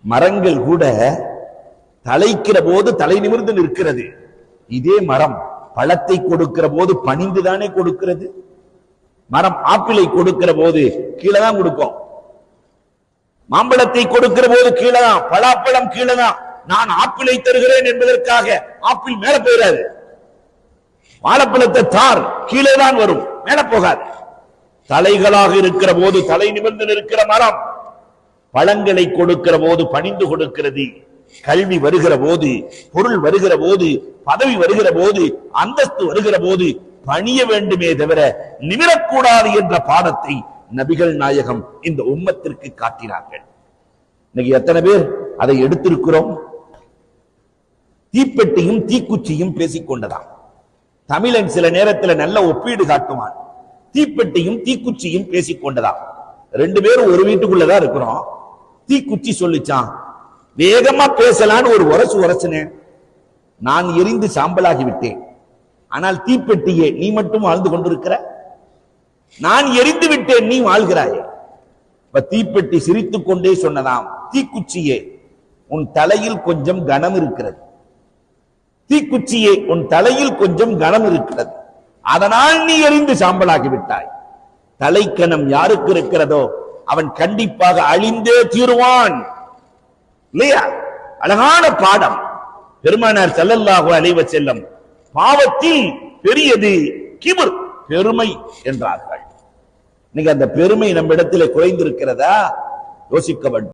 மரங்கள் கூட தலைக்கிற போது தலை நிமிர்ந்து நிற்கிறது. இதே மரம் பழத்தை கொடுக்கிற போது பணிந்துதானே கொடுக்கிறது. மரம் ஆப்பிளை கொடுக்கிற போது கீழே தான் கொடுக்கும். மாம்பழத்தை கொடுக்கிற போது கீழே தான், பலாப்பழம் கீழே தான். நான் ஆப்பிளை தருகிறேன் என்பதற்காக ஆப்பிள் மேல போயிடாது. வாழைப்பழத்தை தார் கீழே தான் வரும், மேல போகாது. தலைகளாக இருக்கிற போது தலை நிமிர்ந்து நிற்கிற மரம் பழங்களை கொடுக்கிற போது பணிந்து கொடுக்கிறது. கல்வி வருகிற போது, பொருள் வருகிற போது, பதவி வருகிற போது, அந்தஸ்து வருகிற போது பணிய வேண்டுமே தவிர நிமிரக்கூடாது என்ற பாடத்தை நபிகள் நாயகம் இந்த உம்மத்திற்கு காட்டினார்கள். இன்னைக்கு எத்தனை பேர் அதை எடுத்திருக்கிறோம்? தீப்பெட்டியும் தீக்குச்சியும் பேசிக்கொண்டதாம். தமிழன் சில நேரத்தில் நல்ல ஒப்பீடு காட்டுவான். தீப்பெட்டியும் தீக்குச்சியும் பேசிக்கொண்டதாம். ரெண்டு பேரும் ஒரு வீட்டுக்குள்ளதான் இருக்கிறோம். தீக்குச்சி சொல்லிச்சான், வேகமா பேசலான்னு ஒரு உரசுனேன், நான் எரிந்து சாம்பலாகி விட்டேன். ஆனால் தீப்பெட்டியே நீ மட்டும் வாழ்ந்து கொண்டிருக்கிற, நான் எரிந்து விட்டேன், நீ வாழ்கிறாயே. தீப்பெட்டி சிரித்துக் கொண்டே சொன்னதாம், தீக்குச்சியே உன் தலையில் கொஞ்சம் கனம் இருக்கிறது, தீக்குச்சியே உன் தலையில் கொஞ்சம் கனம் இருக்கிறது, அதனால் நீ எரிந்து சாம்பலாகி விட்டாய். தலைக்கணம் யாருக்கு இருக்கிறதோ அவன் கண்டிப்பாக அழிந்தே தீருவான். இல்லையா? அழகான பாடம். பெருமானார் ஸல்லல்லாஹு அலைஹி வஸல்லம் பாவத்தில் பெரியது கிபர், பெருமை என்றார்கள். நீங்க அந்த பெருமை நம்ம இடத்திலே குறைந்திருக்கிறதா யோசிக்க வேண்டும்.